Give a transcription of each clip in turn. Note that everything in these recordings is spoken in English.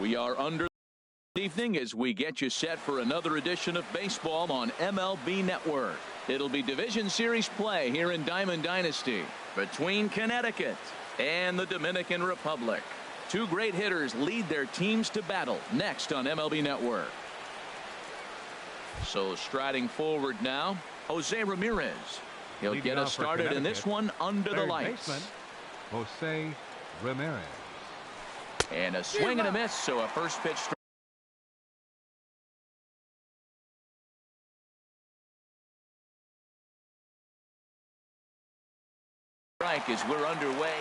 We are under the evening as we get you set for another edition of baseball on MLB Network. It'll be Division Series play here in Diamond Dynasty between Connecticut and the Dominican Republic. Two great hitters lead their teams to battle next on MLB Network. So striding forward now, Jose Ramirez. He'll get us started in this one under the lights. Baseman, Jose Ramirez. And a swing and a miss, so a first pitch strike as we're underway.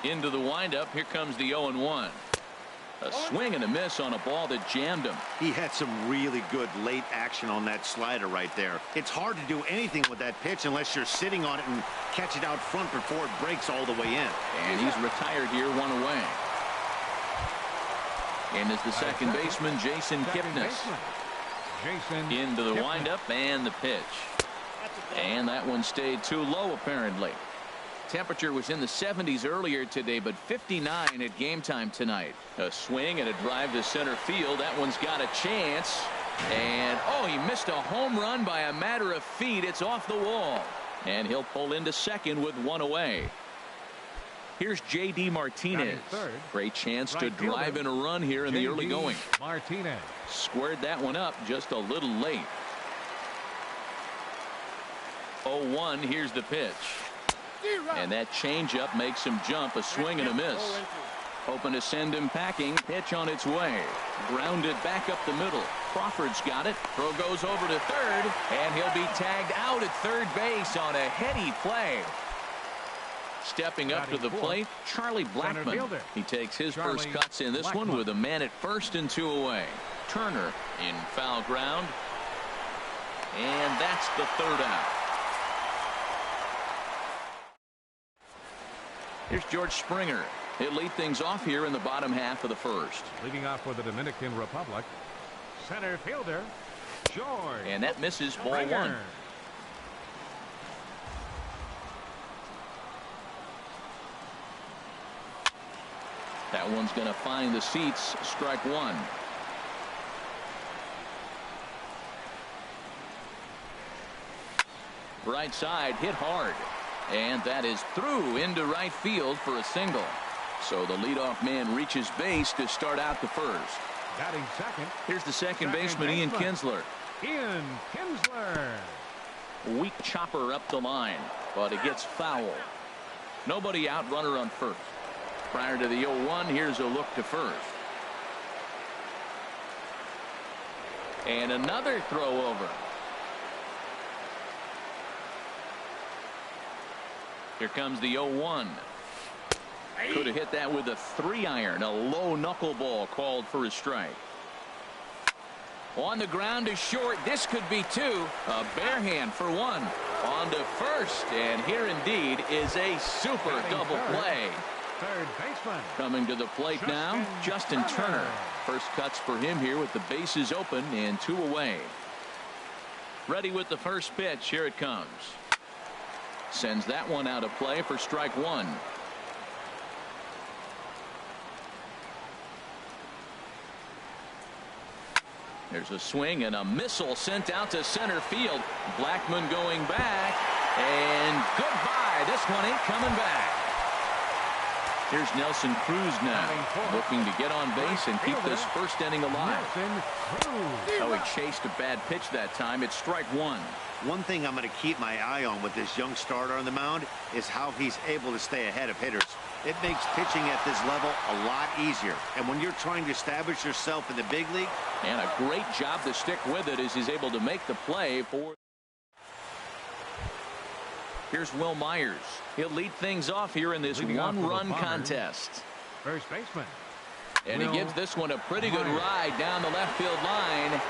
Into the windup. Here comes the 0-1. A swing and a miss on a ball that jammed him. He had some really good late action on that slider right there. It's hard to do anything with that pitch unless you're sitting on it and catch it out front before it breaks all the way in. And he's retired here, one away. And is the second baseman, Jason Kipnis. Into the windup and the pitch. And that one stayed too low, apparently. Temperature was in the 70s earlier today, but 59 at game time tonight. A swing and a drive to center field. That one's got a chance. And, oh, he missed a home run by a matter of feet. It's off the wall. And he'll pull into second with one away. Here's J.D. Martinez. Great chance to drive in a run here in the early going. Martinez squared that one up just a little late. 0-1. Here's the pitch. And that changeup makes him jump. A swing and a miss. Hoping to send him packing. Pitch on its way. Grounded back up the middle. Crawford's got it. Throw goes over to third. And he'll be tagged out at third base on a heady play. Stepping up to the plate, Charlie Blackmon. He takes his first cuts in this one with a man at first and two away. Turner in foul ground. And that's the third out. Here's George Springer. He'll lead things off here in the bottom half of the first. Leading off for the Dominican Republic, center fielder George. And that misses ball Springer. one. That one's going to find the seats. Strike one. Right side hit hard. And that is through into right field for a single. So the leadoff man reaches base to start out the first. Batting second. Here's the second baseman, Ian Kinsler. Ian Kinsler. Weak chopper up the line, but it gets foul. Nobody out, runner on first. Prior to the 0-1, here's a look to first. And another throw over. Here comes the 0-1. Could have hit that with a 3-iron. A low knuckleball called for a strike. On the ground to short. This could be two. A bare hand for one. On to first. And here indeed is a super double play. Third baseman. Coming to the plate now, Justin Turner. First cuts for him here with the bases open and two away. Ready with the first pitch. Here it comes. Sends that one out of play for strike one. There's a swing and a missile sent out to center field. Blackmon going back. And goodbye. This one ain't coming back. Here's Nelson Cruz now, looking to get on base and keep this first inning alive. Oh, he chased a bad pitch that time. It's strike one. One thing I'm going to keep my eye on with this young starter on the mound is how he's able to stay ahead of hitters. It makes pitching at this level a lot easier. And when you're trying to establish yourself in the big league. And a great job to stick with it as he's able to make the play for. Here's Will Myers. He'll lead things off here in this one-run contest. First baseman. And he gives this one a pretty good ride down the left field line.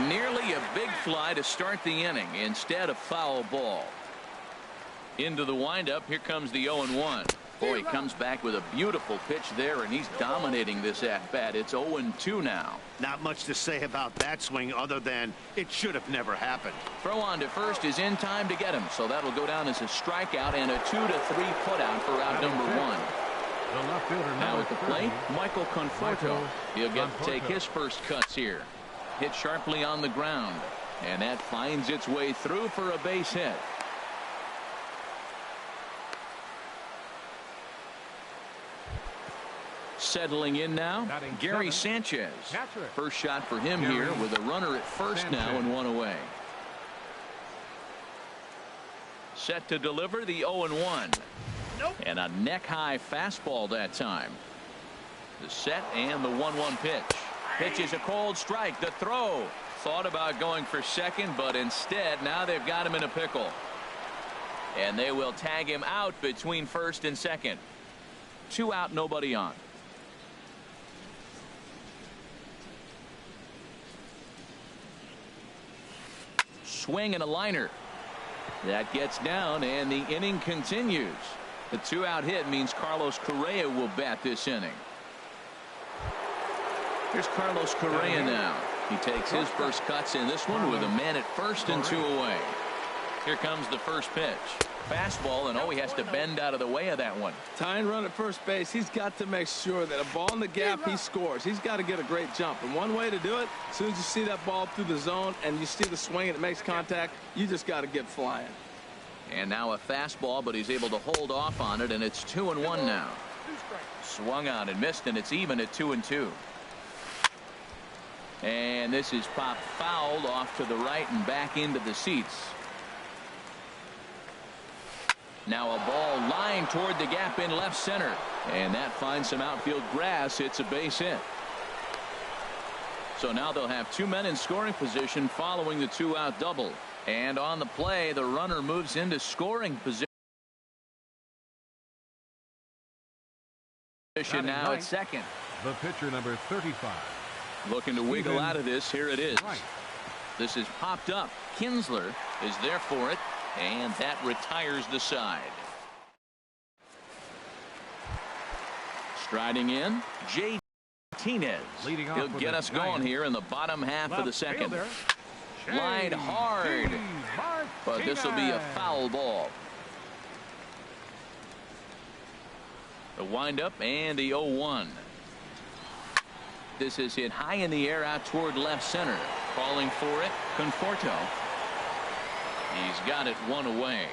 Nearly a big fly to start the inning. Instead, a foul ball. Into the windup. Here comes the 0-1. Boy, he comes back with a beautiful pitch there, and he's dominating this at-bat. It's 0-2 now. Not much to say about that swing other than it should have never happened. Throw on to first is in time to get him, so that'll go down as a strikeout and a 2-3 putout for out number one. The left fielder Now at the plate, Michael Conforto. He'll get to take his first cuts here. Hit sharply on the ground, and that finds its way through for a base hit. Settling in now, Gary Sanchez. First shot for him here with a runner at first now and one away. Set to deliver the 0-1. And a neck-high fastball that time. The set and the 1-1 pitch. Pitch is a cold strike. The throw. Thought about going for second, but instead now they've got him in a pickle. And they will tag him out between first and second. 2 out, nobody on. Swing and a liner. That gets down, and the inning continues. The 2-out hit means Carlos Correa will bat this inning. Here's Carlos Correa now. He takes his first cuts in this one with a man at first and 2 away. Here comes the first pitch. Fastball, and he has to bend out of the way of that one. Tying run at first base, he's got to make sure that a ball in the gap, he scores. He's got to get a great jump. And one way to do it, as soon as you see that ball through the zone and you see the swing and it makes contact, you just got to get flying. And now a fastball, but he's able to hold off on it, and it's 2-1 now. Swung on and missed, and it's even at 2-2. And this is popped fouled off to the right and back into the seats. Now a ball lined toward the gap in left center, and that finds some outfield grass. It's a base hit. So now they'll have 2 men in scoring position following the 2-out double. And on the play, the runner moves into scoring position now at second. The pitcher, number 35. Looking to wiggle out of this. Here it is. Right. This is popped up. Kinsler is there for it, and that retires the side. Striding in, J. Martinez. He'll get us going here in the bottom half of the second. Line hard, but this will be a foul ball. The windup and the 0-1. This is hit high in the air out toward left center. Calling for it, Conforto. He's got it 1 away.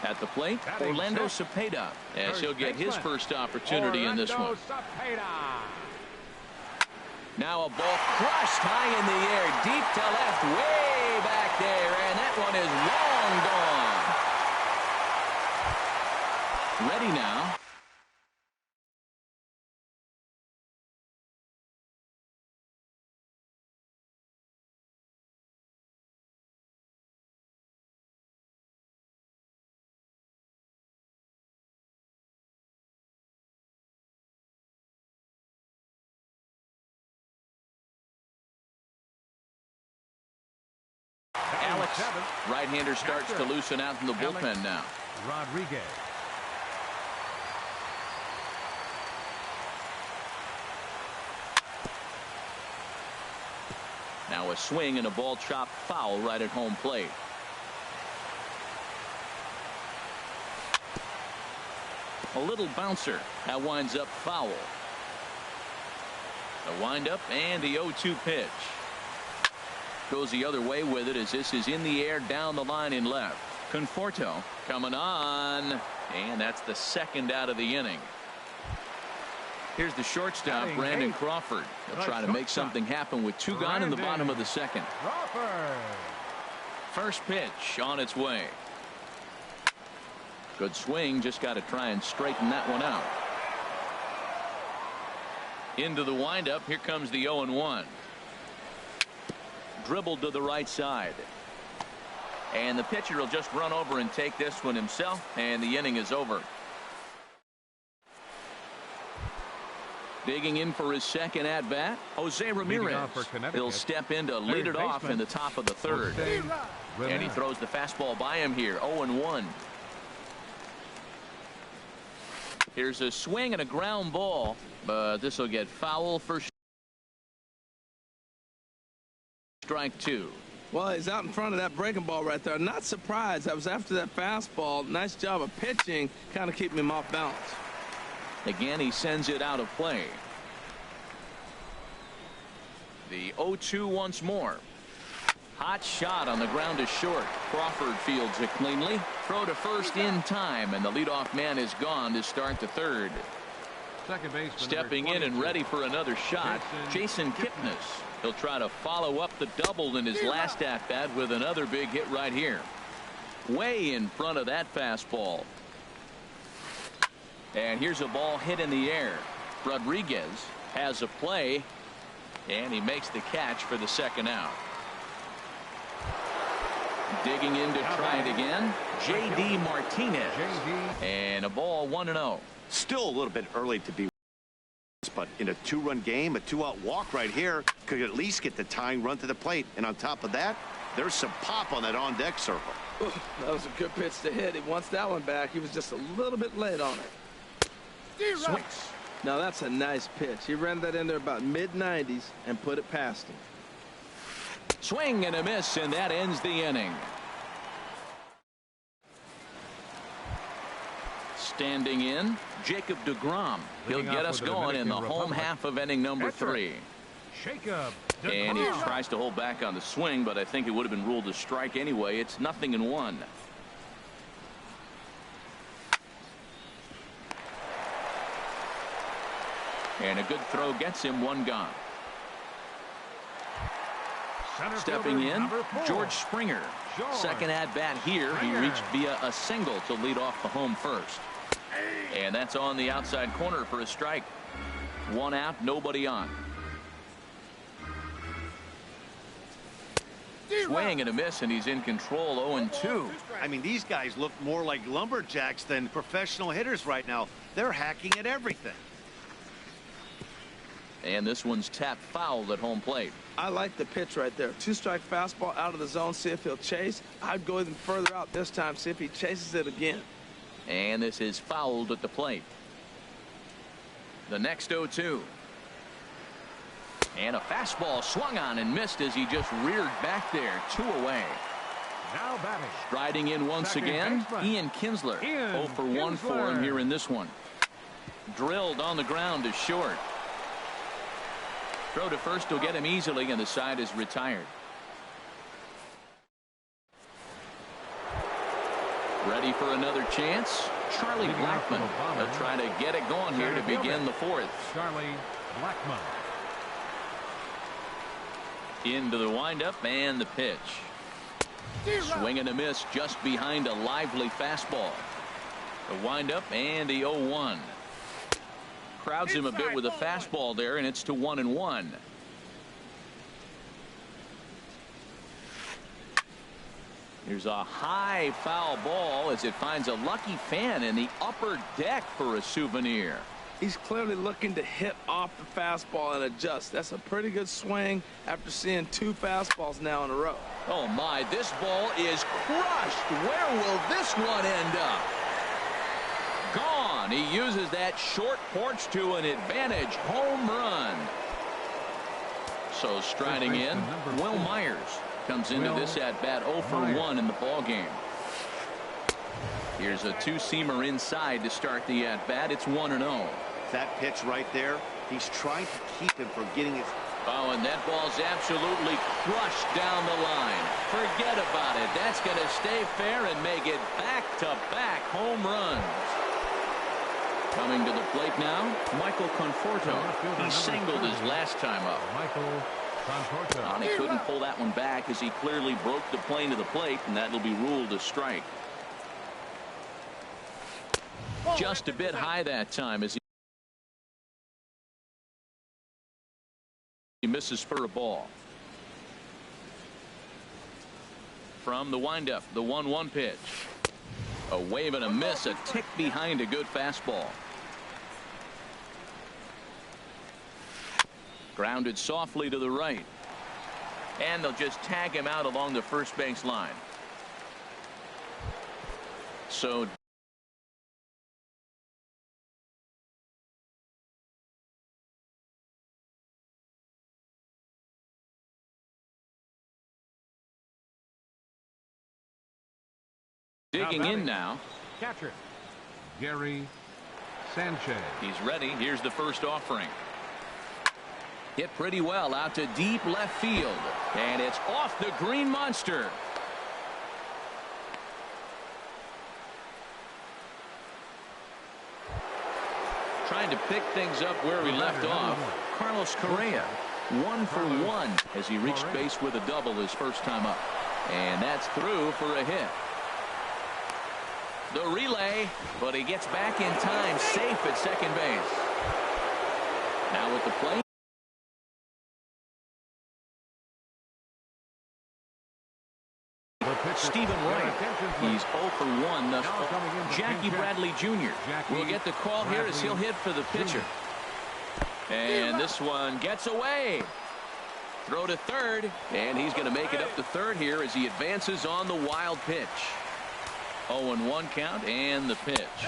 At the plate, Orlando Cepeda, as he'll get his first opportunity in this one. Now a ball crushed high in the air, deep to left, way back there, and that one is long gone. Ready now. Alex, right-hander starts to loosen out in the bullpen now. Rodriguez. Now a swing and a ball chopped foul right at home plate. A little bouncer. That winds up foul. The windup and the 0-2 pitch. Goes the other way with it as this is in the air down the line in left. Conforto coming on, and that's the second out of the inning. Here's the shortstop, Brandon Crawford. He'll try to make something happen with 2 gone in the bottom of the second. First pitch on its way. Good swing, just got to try and straighten that one out. Into the windup, here comes the 0-1. Dribbled to the right side. And the pitcher will just run over and take this one himself, and the inning is over. Digging in for his second at-bat, Jose Ramirez. He'll step in to lead it off in the top of the third. And he throws the fastball by him here, 0-1. Here's a swing and a ground ball, but this will get foul for strike 2. Well, he's out in front of that breaking ball right there. Not surprised. I was after that fastball. Nice job of pitching, kind of keeping him off balance. Again, he sends it out of play. The 0-2 once more. Hot shot on the ground to short. Crawford fields it cleanly. Throw to first in time, and the leadoff man is gone to start the third. Second baseman, Stepping in and ready for another shot, Jason Kipnis. He'll try to follow up the double in his last at-bat with another big hit right here. Way in front of that fastball. And here's a ball hit in the air. Rodriguez has a play, and he makes the catch for the second out. Digging in to try it again, J.D. Martinez. And a ball 1-0. Still a little bit early to be, but in a two-run game, a two-out walk right here could at least get the tying run to the plate. And on top of that, there's some pop on that on-deck circle. Ooh, that was a good pitch to hit. He wants that one back. He was just a little bit late on it. Swings. Now that's a nice pitch. He ran that in there about mid-90s and put it past him. Swing and a miss, and that ends the inning. Standing in, Jacob deGrom. He'll get us going in the home half of inning number 3. Jacob deGrom. And he tries to hold back on the swing, but I think it would have been ruled a strike anyway. It's 0-1. And a good throw gets him one gone. Stepping in, George Springer. Second at bat here. He reached via a single to lead off the home first. And that's on the outside corner for a strike. One out, nobody on. Swing and a miss, and he's in control. 0-2. I mean, these guys look more like lumberjacks than professional hitters right now. They're hacking at everything. And this one's tapped foul at home plate. I like the pitch right there. Two-strike fastball out of the zone. See if he'll chase. I'd go even further out this time. See if he chases it again. And this is fouled at the plate. The next 0-2. And a fastball swung on and missed as he just reared back there. 2 away. Now batting. Striding in once again, Ian Kinsler. 0 for 1 for him here in this one. Drilled on the ground to short. Throw to first will get him easily, and the side is retired. Ready for another chance. Charlie Blackmon. They'll try to get it going here to begin the 4th. Charlie Blackmon. Into the windup and the pitch. Swing and a miss just behind a lively fastball. The windup and the 0-1. Crowds him a bit with a fastball there, and it's to 1-1. Here's a high foul ball as it finds a lucky fan in the upper deck for a souvenir. He's clearly looking to hit off the fastball and adjust. That's a pretty good swing after seeing 2 fastballs now in a row. Oh my, this ball is crushed. Where will this one end up? Gone. He uses that short porch to an advantage home run. So striding in, Will Myers comes into this at bat 0 for 1 in the ball game. Here's a two-seamer inside to start the at bat. It's 1-0. That pitch right there, he's trying to keep him from getting his. Oh, and that ball's absolutely crushed down the line. Forget about it. That's going to stay fair and make it back-to-back home runs. Coming to the plate now, Michael Conforto. He singled his last time up. Michael Conforto. And he couldn't pull that one back as he clearly broke the plane to the plate, and that'll be ruled a strike. Just a bit high that time as he misses for a ball. From the windup, the 1-1 pitch. A wave and a miss, a tick behind a good fastball. Grounded softly to the right. And they'll just tag him out along the first base line. So Digging in now. Catcher, Gary Sanchez. He's ready. Here's the first offering. Hit pretty well out to deep left field. And it's off the green monster. Trying to pick things up where we left off. Carlos Correa, 1 for 1 as he reached base with a double his first time up. And that's through for a hit. The relay, but he gets back in time, safe at second base. Now at the plate. Stephen Wright, he's 0 for 1 thus far. Jackie Bradley Jr. will get the call here as he'll hit for the pitcher. And this one gets away. Throw to third, and he's going to make it up to third here as he advances on the wild pitch. 0-1 count and the pitch.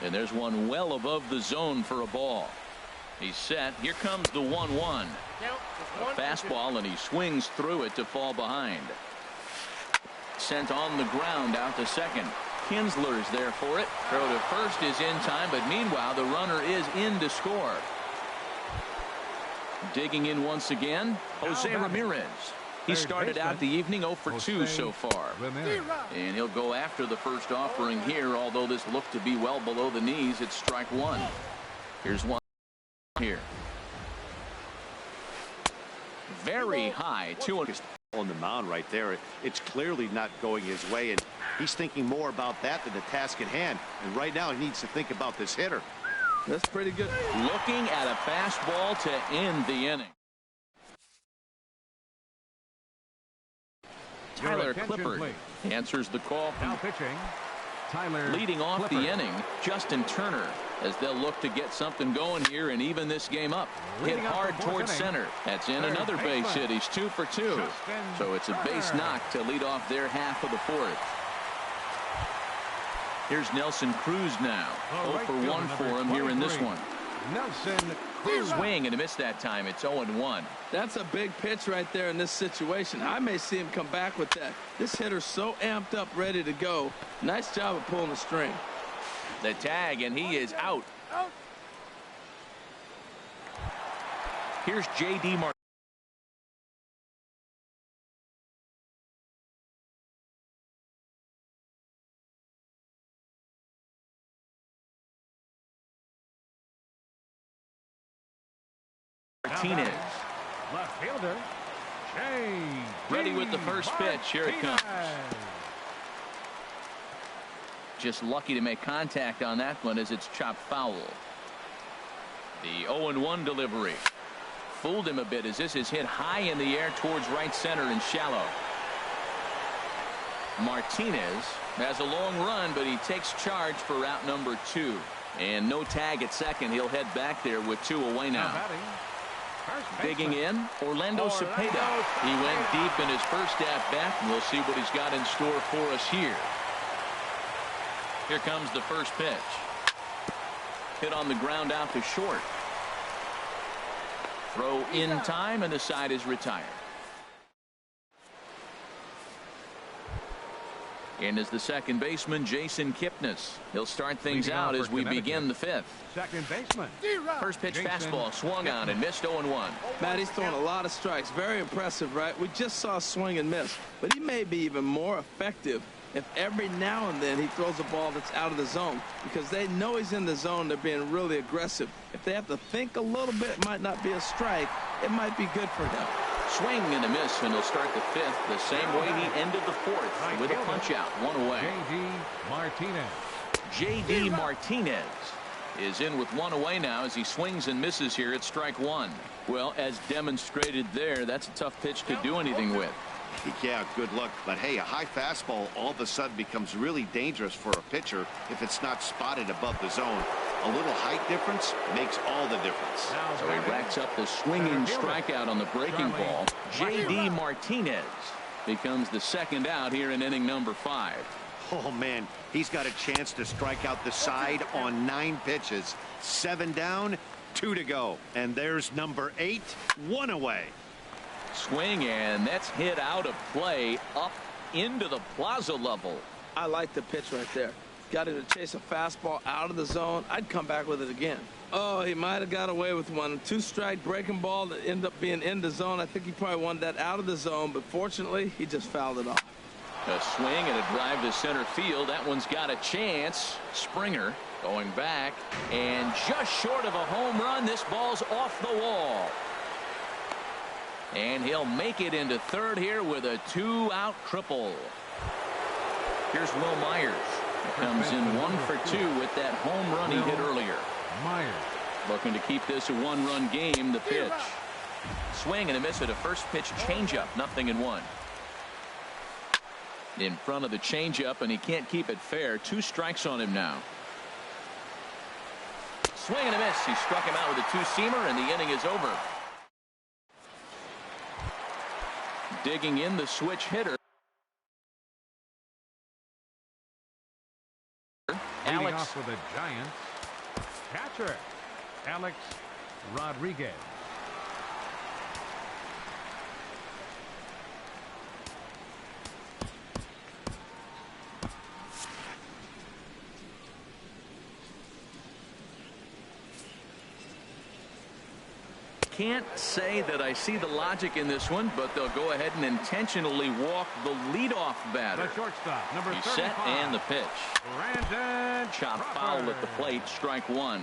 And there's one well above the zone for a ball. He's set. Here comes the 1-1. A fastball, and he swings through it to fall behind. Sent on the ground out to second. Kinsler's there for it. Throw to first is in time, but meanwhile the runner is in to score. Digging in once again, Jose Ramirez. He started out the evening 0 for 2 so far. And he'll go after the first offering here, although this looked to be well below the knees. It's strike one. Here's one here. Very high. 200. On the mound right there. It's clearly not going his way, and he's thinking more about that than the task at hand. And right now he needs to think about this hitter. That's pretty good. Looking at a fastball to end the inning. Tyler Clippard answers the call. Now pitching, Tyler. Leading off Clippard. the inning, Justin Turner, as they'll look to get something going here and even this game up. Hit hard towards center. That's in another base hit. He's 2 for 2. So it's a base knock to lead off their half of the fourth. Here's Nelson Cruz now. 0 for 1 for him here in this one. Nelson Cruz. Swing and a miss that time. It's 0-1. That's a big pitch right there in this situation. I may see him come back with that. This hitter's so amped up, ready to go. Nice job of pulling the string. The tag, and he is out. Here's J.D. Martinez. Left fielder. Ready with the first pitch. Here it comes. Just lucky to make contact on that one as it's chopped foul. The 0-1 delivery. Fooled him a bit as this is hit high in the air towards right center and shallow. Martinez has a long run, but he takes charge for route number 2. And no tag at second. He'll head back there with 2 away now. Digging in, Orlando Cepeda. He went deep in his first at-bat, and we'll see what he's got in store for us here. Here comes the first pitch. Hit on the ground out to short. Throw in time, and the side is retired. And is the second baseman, Jason Kipnis. He'll start things out as we begin the fifth. Second baseman. First pitch fastball swung on and missed 0-1. Matt, he's throwing a lot of strikes. Very impressive, right? We just saw a swing and miss, but he may be even more effective if every now and then he throws a ball that's out of the zone, because they know he's in the zone. They're being really aggressive. If they have to think a little bit, it might not be a strike. It might be good for him. Swing and a miss, and he'll start the fifth the same way he ended the fourth, with a punch out, 1 away. J.D. Martinez is in with 1 away now as he swings and misses here at strike 1. Well, as demonstrated there, that's a tough pitch to do anything with. Yeah, good luck. But hey, a high fastball all of a sudden becomes really dangerous for a pitcher if it's not spotted above the zone. A little height difference makes all the difference. So he racks up the swinging strikeout on the breaking ball. J.D. Martinez becomes the second out here in inning number 5. Oh, man, he's got a chance to strike out the side on 9 pitches. 7 down, 2 to go. And there's number 8, 1 away. Swing, and that's hit out of play up into the plaza level. I like the pitch right there. Got him to chase a fastball out of the zone. I'd come back with it again. Oh, he might have got away with one. 2-strike breaking ball that ended up being in the zone. I think he probably wanted that out of the zone, but fortunately, he just fouled it off. A swing and a drive to center field. That one's got a chance. Springer going back, and just short of a home run. This ball's off the wall. And he'll make it into third here with a 2-out triple. Here's Will Myers. He comes in 1 for 2 with that home run he hit earlier. Myers looking to keep this a 1-run game. The pitch. Swing and a miss at a first pitch changeup. 0-1. In front of the changeup, and he can't keep it fair. 2 strikes on him now. Swing and a miss. He struck him out with a 2-seamer, and the inning is over. Digging in the switch hitter. leading off with the Giants. Catcher, Alex Rodriguez. Can't say that I see the logic in this one, but they'll go ahead and intentionally walk the leadoff batter. The shortstop, number 35. He's set and the pitch. Brandon Chop Crawford. foul at the plate. Strike one.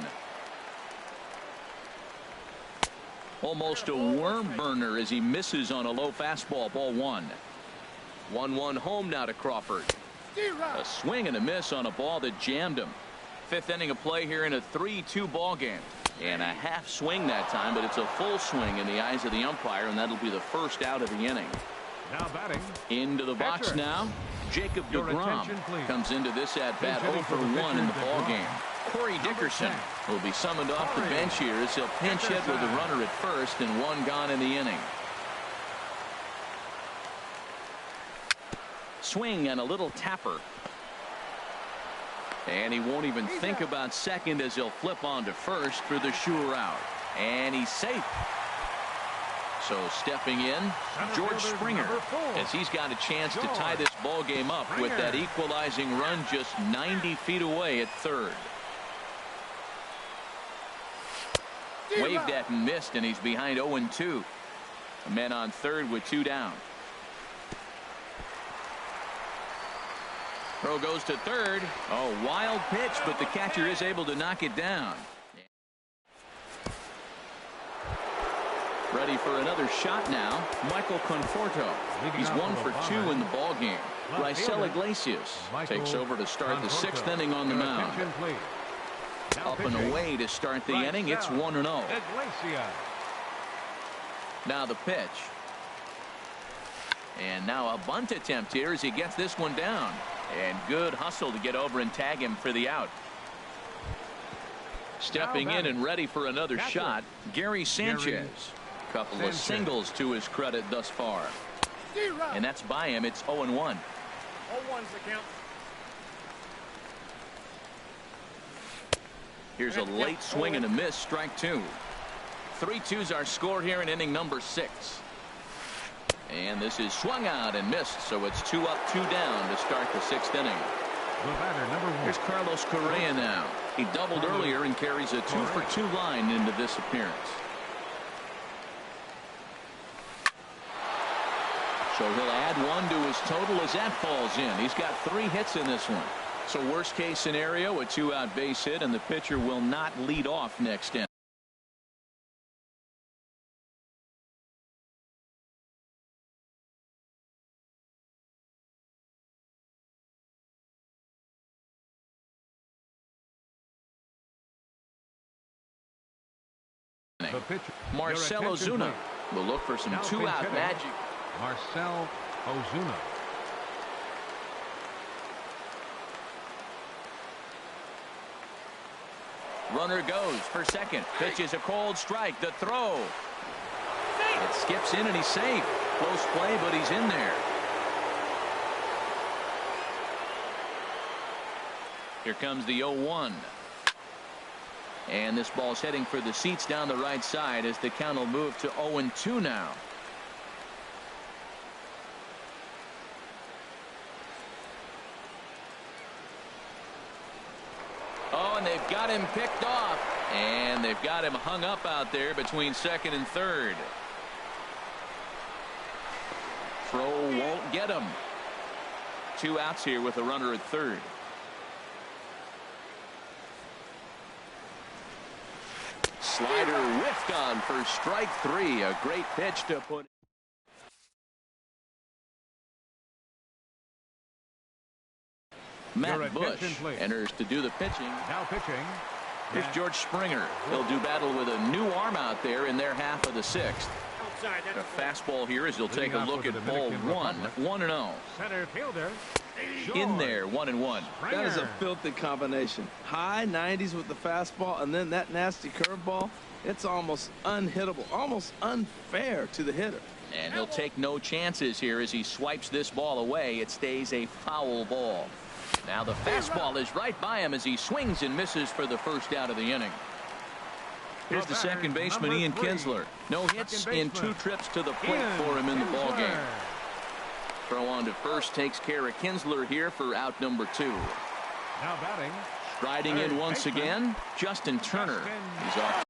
Almost a worm burner as he misses on a low fastball. Ball one. 1-1 home now to Crawford. A swing and a miss on a ball that jammed him. Fifth inning of play here in a 3-2 ball game. And a half swing that time, but it's a full swing in the eyes of the umpire, and that'll be the first out of the inning. Now batting. Into the box Catcher. now. Jacob Your deGrom attention, please. comes into this at bat 0 for 1 in the ball game. Corey Dickerson will be summoned off the bench here as he'll pinch hit with a runner at first and one gone in the inning. Swing and a little tapper. And he won't even think about second as he'll flip on to first for the sure out. And he's safe. So stepping in, George Springer, as he's got a chance to tie this ball game up with that equalizing run just 90 feet away at third. Waved at and missed, and he's behind 0-2. A man on third with 2 down. Throw goes to third. Oh, wild pitch, but the catcher is able to knock it down. Ready for another shot now. Michael Conforto. He's 1 for 2 in the ball game. Raisel Iglesias takes over to start the 6th inning on the mound. Up and away to start the inning. It's 1-0. Now the pitch. And now a bunt attempt here as he gets this one down. And good hustle to get over and tag him for the out. Stepping in and ready for another shot, Gary Sanchez. Couple of singles to his credit thus far. And that's by him. It's 0-1. 0-1's the count. Here's a late swing and a miss. Strike 2. 3-2's our score here in inning number 6. And this is swung out and missed, so it's 2 up, 2 down to start the 6th inning. The batter, number 1. Here's Carlos Correa now. He doubled earlier and carries a 2 for 2 line into this appearance. So he'll add 1 to his total as that falls in. He's got 3 hits in this one. So worst case scenario, a 2-out base hit, and the pitcher will not lead off next inning. The pitcher. Marcell Ozuna will look for some 2-out magic. Marcell Ozuna. Runner goes for second. Pitch is a cold strike. The throw. It skips in and he's safe. Close play, but he's in there. Here comes the 0-1. And this ball's heading for the seats down the right side as the count will move to 0-2 now. Oh, and they've got him picked off. And they've got him hung up out there between second and third. Throw won't get him. 2 outs here with a runner at third. Slider whiffed on for strike 3. A great pitch to put. Matt Bush enters to do the pitching. Now pitching. Here's George Springer. He'll do battle with a new arm out there in their half of the 6th. A fastball here as he'll take a look at ball 1. 1-0. Center fielder. In there, 1-1. That is a filthy combination. High 90s with the fastball, and then that nasty curveball. It's almost unhittable, almost unfair to the hitter. And he'll take no chances here as he swipes this ball away. It stays a foul ball. Now the fastball is right by him as he swings and misses for the first out of the inning. Here's the second baseman, Ian Kinsler. No hits in 2 trips to the plate for him in the ballgame. Throw on to first takes care of Kinsler here for out number 2. Now batting. Riding in once again, Justin Turner. He's off.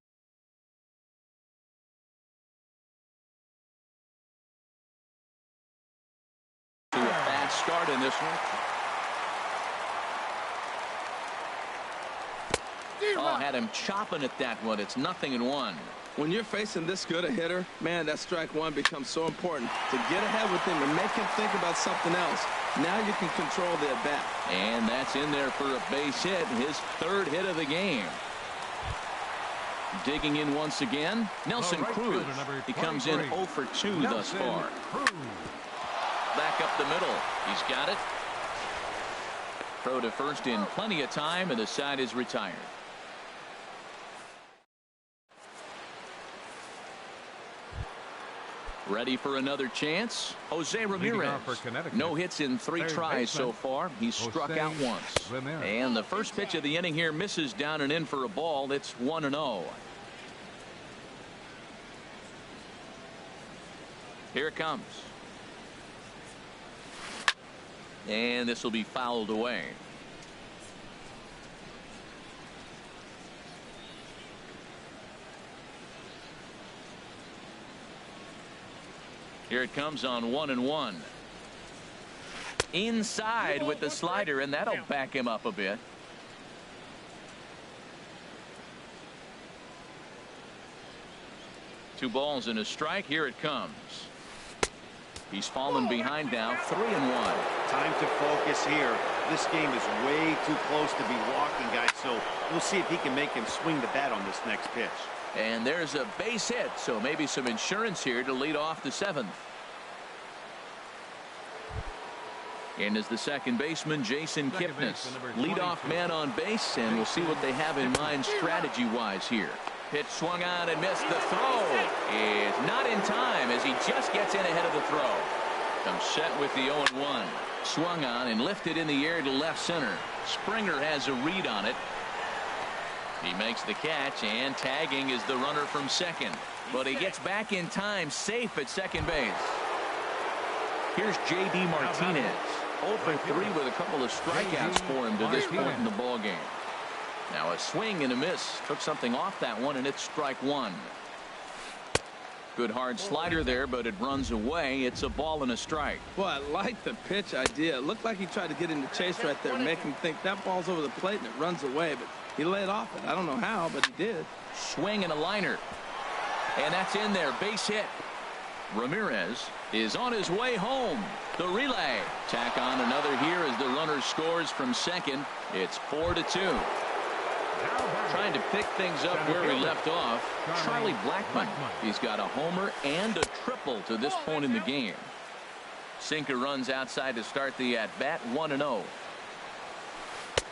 To a fast start in this one. Oh, had him chopping at that one. It's 0-1. When you're facing this good a hitter, man, that strike 1 becomes so important to get ahead with him and make him think about something else. Now you can control the at-bat. And that's in there for a base hit, his 3rd hit of the game. Digging in once again, Nelson Cruz. He comes in 0 for 2 thus far. Back up the middle. He's got it. Throw to first in plenty of time, and the side is retired. Ready for another chance. Jose Ramirez. No hits in 3 tries so far. He's struck out once. And the first pitch of the inning here misses down and in for a ball. It's 1-0. Here it comes. And this will be fouled away. Here it comes on 1-1. Inside with the slider, and that'll back him up a bit. Two balls and a strike. Here it comes. He's fallen behind now, 3-1. Time to focus here. This game is way too close to be walking, guys, so we'll see if he can make him swing the bat on this next pitch. And there's a base hit, so maybe some insurance here to lead off the 7th. And is the second baseman, Jason Kipnis. Leadoff man on base, and we'll see what they have in mind strategy-wise here. Pitch swung on and missed. The throw is not in time as he just gets in ahead of the throw. Comes set with the 0-1. Swung on and lifted in the air to left center. Springer has a read on it. He makes the catch, and tagging is the runner from second. But he gets back in time, safe at second base. Here's J.D. Martinez. 0 for 3 with a couple of strikeouts for him to this point in the ballgame. Now a swing and a miss. Took something off that one, and it's strike 1. Good hard slider there, but it runs away. It's a ball and a strike. Well, I like the pitch idea. It looked like he tried to get into chase right there, make him think that ball's over the plate and it runs away, but he laid off it. I don't know how, but he did. Swing and a liner. And that's in there. Base hit. Ramirez is on his way home. The relay. Tack on another here as the runner scores from second. It's 4-2. Trying to pick things up where we left off. Charlie Blackmon. He's got a homer and a triple to this point in the game. Sinker runs outside to start the at-bat. 1-0.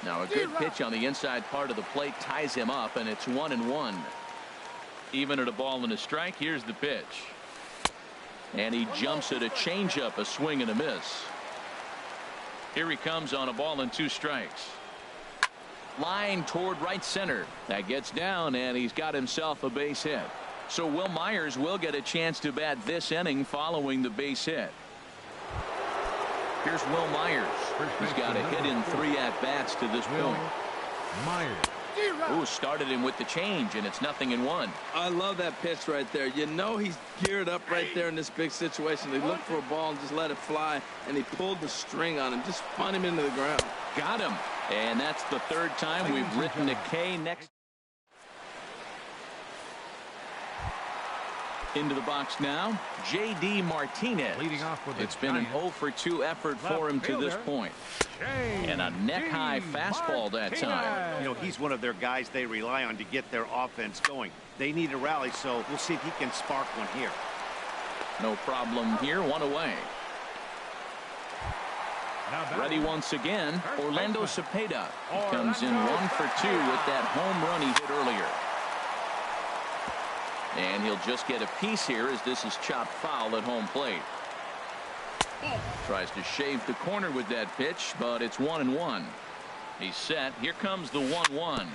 Now a good pitch on the inside part of the plate ties him up, and it's 1-1. Even at a ball and a strike. Here's the pitch. And he jumps at a changeup, a swing and a miss. Here he comes on a ball and 2 strikes. Line toward right center. That gets down, and he's got himself a base hit. So Will Myers will get a chance to bat this inning following the base hit. Here's Will Myers. He's got a hit in 3 at-bats to this point. Myers. Ooh, started him with the change, and it's 0-1. I love that pitch right there. You know he's geared up right there in this big situation. They looked for a ball and just let it fly, and he pulled the string on him, just spun him into the ground. Got him. And that's the third time we've written a K next. Into the box now, J.D. Martinez. Leading off with It's been an 0-for-2 effort for him to this point. And a neck-high fastball that time. You know, he's one of their guys they rely on to get their offense going. They need a rally, so we'll see if he can spark one here. No problem here, one away. Ready once again, Orlando Cepeda. He comes in 1-for-2 with that home run he hit earlier. And he'll just get a piece here as this is chopped foul at home plate. Tries to shave the corner with that pitch, but it's 1-1. He's set. Here comes the 1-1.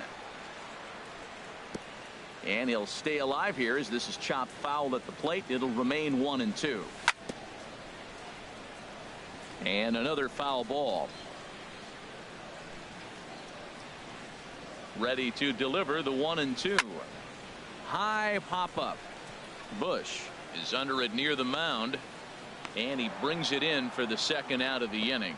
And he'll stay alive here as this is chopped foul at the plate. It'll remain 1-2. And another foul ball. Ready to deliver the 1-2. High pop up. Bush is under it near the mound, and he brings it in for the second out of the inning.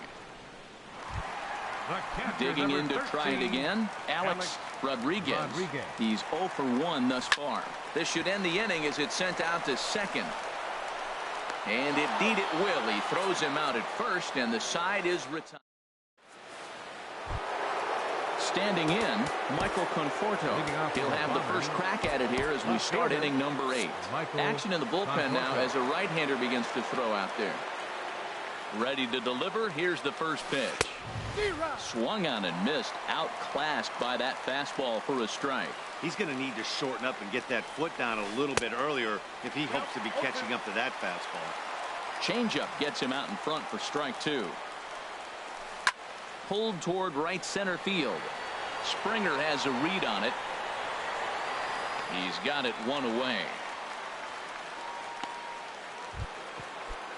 Digging in to try it again, Alex Rodriguez. He's 0 for 1 thus far. This should end the inning as it's sent out to second. And indeed it will. He throws him out at first, and the side is retired. Standing in, Michael Conforto. He'll have the first crack at it here as we start inning number 8. Action in the bullpen now as a right-hander begins to throw out there. Ready to deliver. Here's the first pitch. Swung on and missed. Outclassed by that fastball for a strike. He's going to need to shorten up and get that foot down a little bit earlier if he hopes to be catching up to that fastball. Changeup gets him out in front for strike 2. Pulled toward right center field. Springer has a read on it. He's got it 1 away.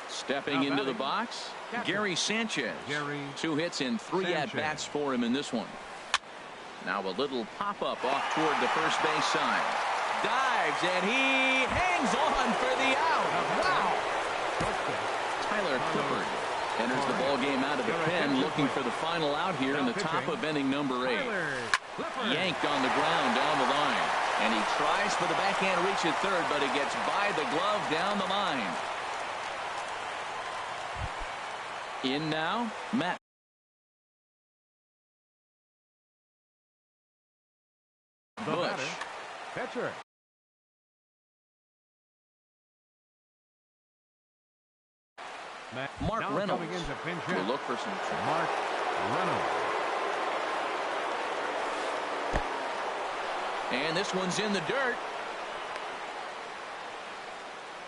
Stepping into the box, Gary Sanchez. 2 hits in 3 at-bats for him in this one. Now a little pop-up off toward the first base side. Dives, and he hangs on for the out. Wow! Tyler Clippard enters the ball game out of the pen, looking for the final out here in the top of inning number 8. Yanked on the ground down the line, and he tries for the backhand reach at third, but it gets by the glove down the line. In now, Matt. Bush. Pitcher. Mark Reynolds will look for some trouble. Mark Reynolds. And this one's in the dirt.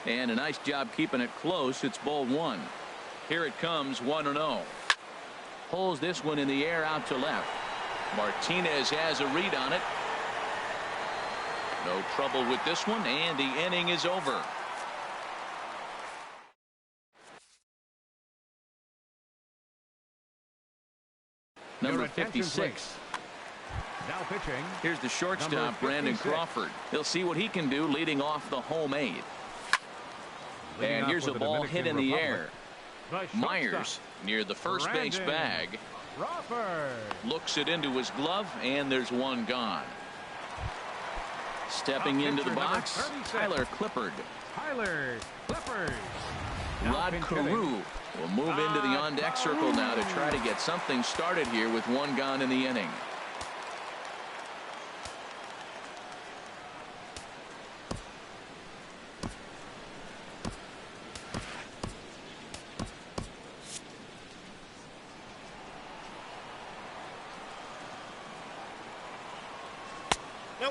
And a nice job keeping it close. It's ball 1. Here it comes, 1-0. Pulls this one in the air out to left. Martinez has a read on it. No trouble with this one, and the inning is over. Number 56. Now pitching. Here's the shortstop, Brandon Crawford. He'll see what he can do leading off the home 8. And here's a ball hit in the air. Myers near the first base bag. Looks it into his glove, and there's one gone. Stepping into the box, Tyler Clippard. Rod Carew will move into the on-deck circle now to try to get something started here with one gone in the inning.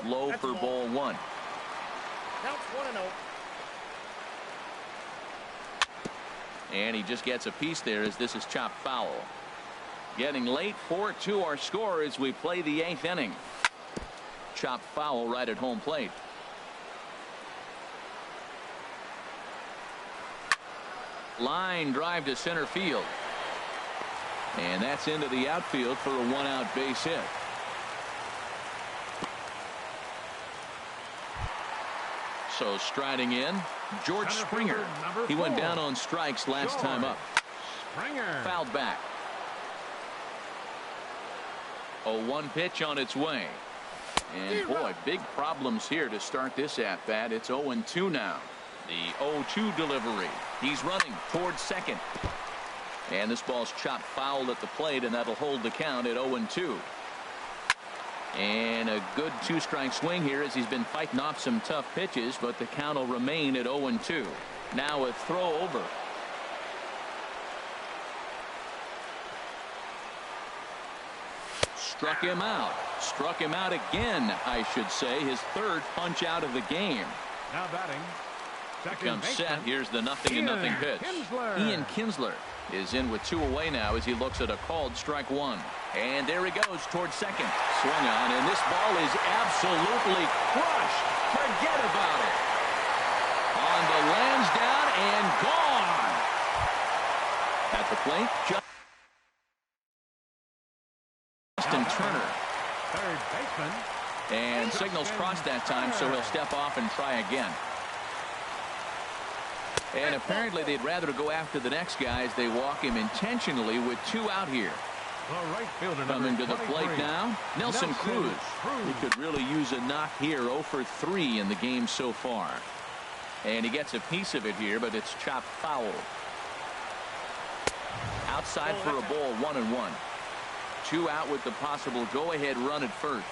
Low for ball 1. Counts 1-0. And he just gets a piece there as this is chopped foul. Getting late, 4-2 our score as we play the 8th inning. Chopped foul right at home plate. Line drive to center field. And that's into the outfield for a 1-out base hit. So striding in, George Springer. He went down on strikes last time up. Springer. Fouled back. 0-1 pitch on its way. And boy, big problems here to start this at bat. It's 0-2 now. The 0-2 delivery. He's running towards second. And this ball's chopped foul at the plate, and that'll hold the count at 0-2. And a good two-strike swing here as he's been fighting off some tough pitches, but the count will remain at 0-2. Now a throw over. Struck him out. Struck him out again, I should say. His third punch out of the game. Now batting. Comes set. Here's the 0-0 pitch. Ian Kinsler is in with 2 away now as he looks at a called strike 1. And there he goes towards second. Swung on, and this ball is absolutely crushed. Forget about it. On the Lansdowne and gone. At the plate, Justin Turner. Third baseman. And signals crossed that time, so he'll step off and try again. And apparently they'd rather go after the next guy as they walk him intentionally with 2 out here. The right fielder coming to the plate now, Nelson Cruz. He could really use a knock here. 0 for 3 in the game so far. And he gets a piece of it here, but it's chopped foul. Outside for a ball, 1-1. 2 out with the possible go-ahead run at first.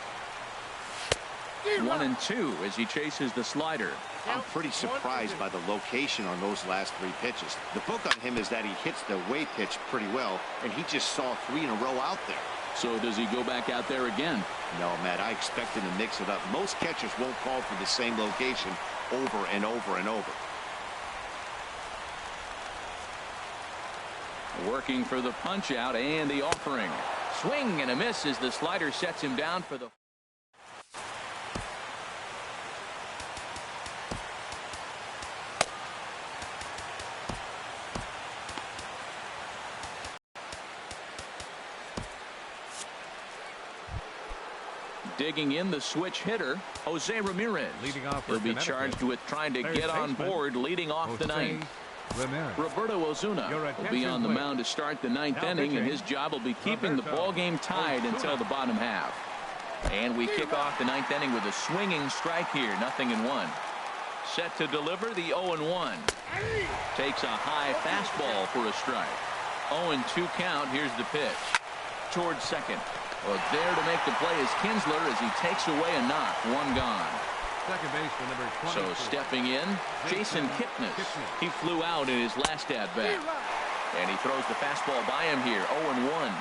1-2 as he chases the slider. I'm pretty surprised by the location on those last 3 pitches. The book on him is that he hits the way pitch pretty well, and he just saw 3 in a row out there. So does he go back out there again? No, Matt, I expect him to mix it up. Most catchers won't call for the same location over and over and over. Working for the punch out and the offering. Swing and a miss as the slider sets him down for the digging in the switch hitter, Jose Ramirez. Leading off. He'll be charged with trying to get on board leading off the 9th. Roberto Ozuna will be on the mound to start the 9th inning, and his job will be keeping the ball game tied until the bottom half. And we kick off the 9th inning with a swinging strike here, 0-1. Set to deliver the 0-1. Takes a high fastball for a strike. 0-2 count. Here's the pitch. Towards second. Well, there to make the play is Kinsler as he takes away a knock. 1 gone. Second baseman number 20. So stepping in, Jason Kipnis. He flew out in his last at bat. And he throws the fastball by him here. 0-1.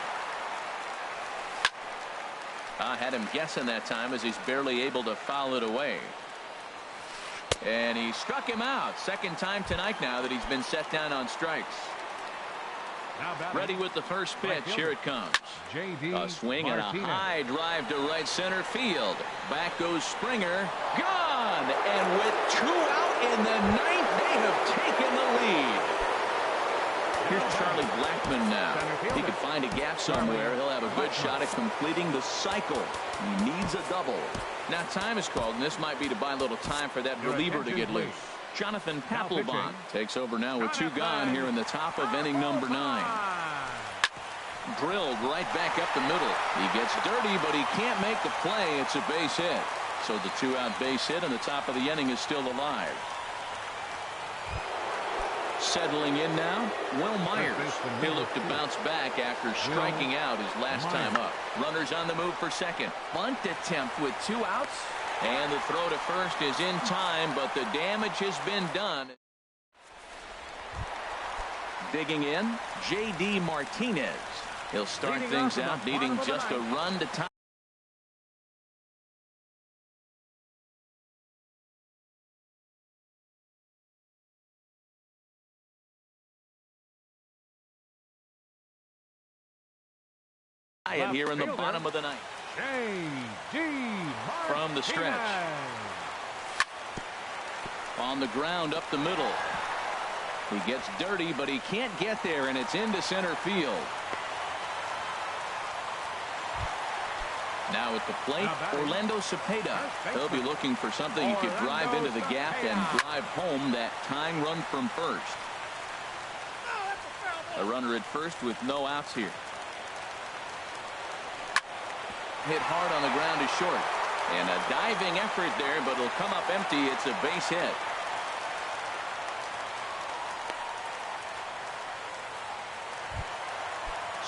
I had him guessing that time as he's barely able to foul it away. And he struck him out. Second time tonight now that he's been set down on strikes. Ready with the first pitch. Here it comes. A swing and a high drive to right center field. Back goes Springer. Gone. And with 2 out in the 9th, they have taken the lead. Here's Charlie Blackmon now. He could find a gap somewhere. He'll have a good shot at completing the cycle. He needs a double. Now time is called, and this might be to buy a little time for that reliever to get loose. Jonathan Papelbon takes over now with 2 gone here in the top of inning number 9. Drilled right back up the middle. He gets dirty, but he can't make the play. It's a base hit. So the 2-out base hit, and the top of the inning is still alive. Settling in now, Will Myers. He'll look to bounce back after striking out his last time up. Runners on the move for second. Bunt attempt with 2 outs. And the throw to first is in time, but the damage has been done. Digging in, J.D. Martinez. He'll start things out, needing just a run to tie. Here in the bottom of the 9th. From the stretch. On the ground up the middle. He gets dirty, but he can't get there, and it's into center field. Now at the plate, Orlando Cepeda. He'll be looking for something he could drive into the gap and drive home that tying run from first. A runner at first with no outs here. Hit hard on the ground is short. And a diving effort there, but it'll come up empty. It's a base hit.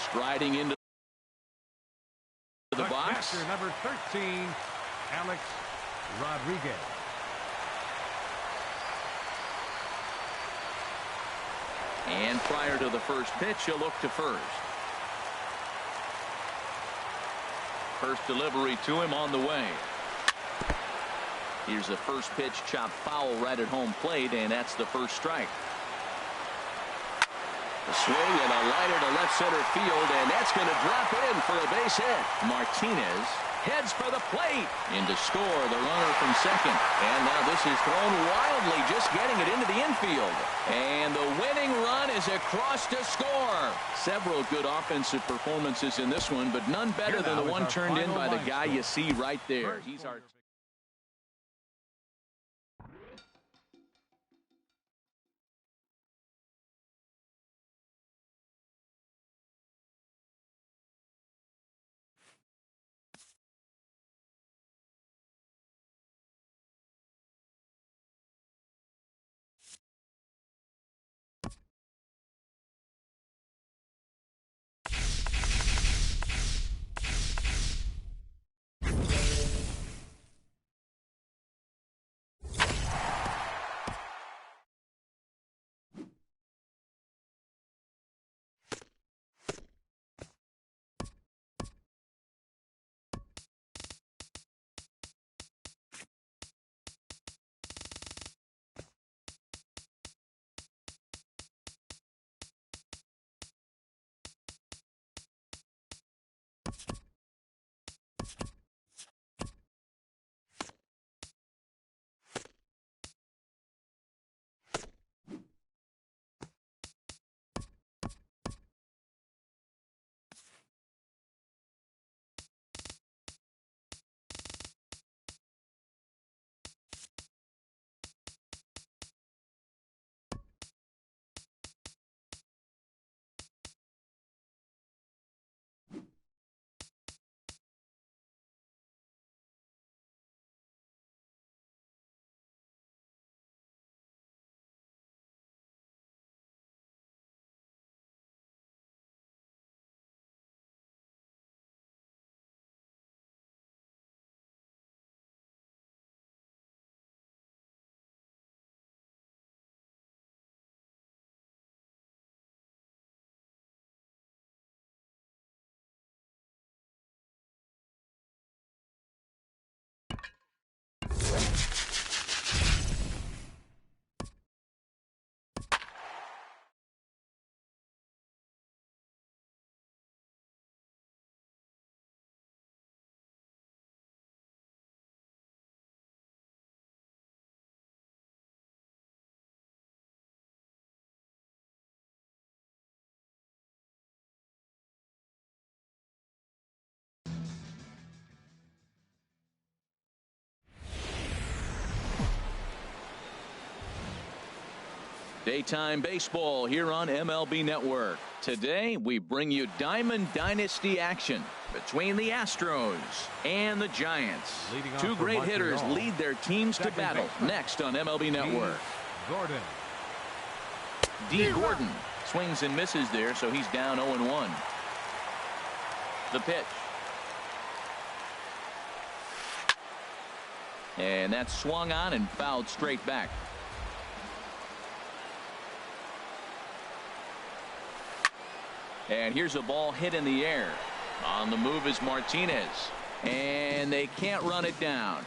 Striding into the box. Catcher, number 13, Alex Rodriguez. And prior to the first pitch, he'll look to first. First delivery to him on the way. Here's the first pitch, chopped foul right at home plate, and that's the first strike. A swing and a liner to left center field, and that's going to drop in for a base hit. Martinez heads for the plate. In to score, the runner from second. And now this is thrown wildly, just getting it into the infield. And the winning run is across to score. Several good offensive performances in this one, but none better than the one turned in by the guy you see right there. He's our... Daytime baseball here on MLB Network. Today we bring you Diamond Dynasty action between the Astros and the Giants. Two great hitters lead their teams to battle next on MLB Network. D. Gordon swings and misses there, so he's down 0-1. The pitch. And that's swung on and fouled straight back. And here's a ball hit in the air. On the move is Martinez. And they can't run it down.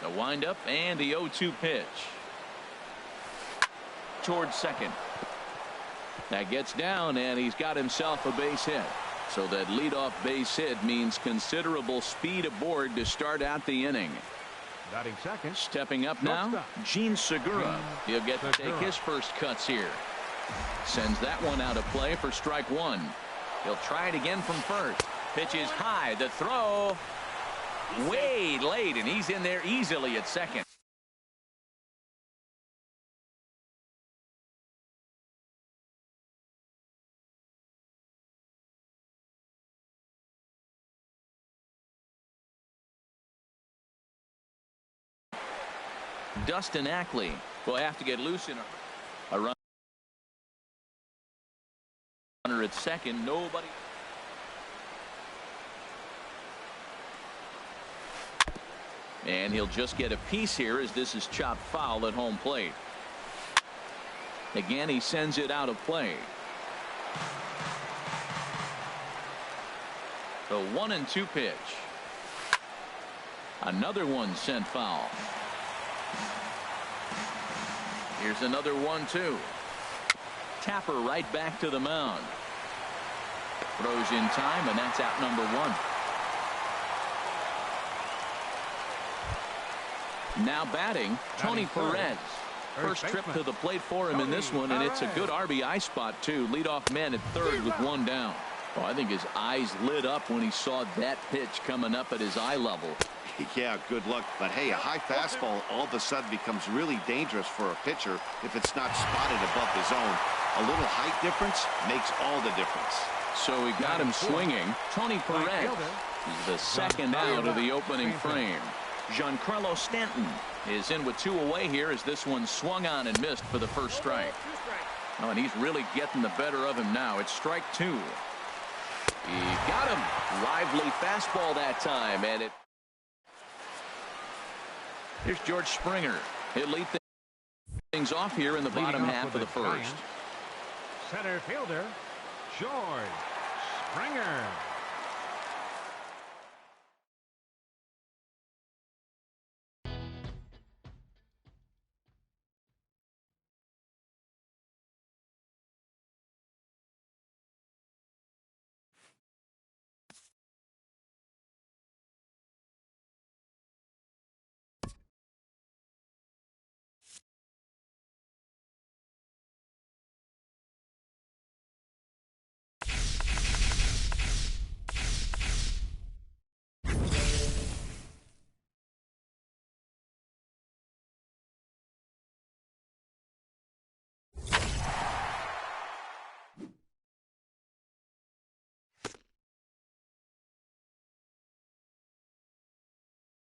The windup and the 0-2 pitch. Towards second. That gets down, and he's got himself a base hit. So that leadoff base hit means considerable speed aboard to start out the inning. Batting second. Stepping up now, Gene Segura. He'll get to take his first cuts here. Sends that one out of play for strike one. He'll try it again from first. Pitch is high. The throw way late, and he's in there easily at second. Dustin Ackley will have to get loose in a runner at second. Nobody. And he'll just get a piece here as this is chopped foul at home plate. Again, he sends it out of play. The 1-2 pitch. Another one sent foul. Here's another 1-2. Tapper right back to the mound. Throws in time, and that's out number 1. Now batting, Tony Perez. First trip to the plate for him in this one, and it's a good RBI spot, too. Leadoff man at third with 1 down. Oh, I think his eyes lit up when he saw that pitch coming up at his eye level. Yeah, good luck. But, hey, a high fastball all of a sudden becomes really dangerous for a pitcher if it's not spotted above the zone. A little height difference makes all the difference. So he got him swinging. Tony Perez is the second out of the opening frame. Giancarlo Stanton is in with 2 away here as this one swung on and missed for the first strike. Oh, and he's really getting the better of him now. It's strike 2. He got him. Lively fastball that time, and it. Here's George Springer. He'll lead things off here in the bottom half of the first. Center fielder, George Springer.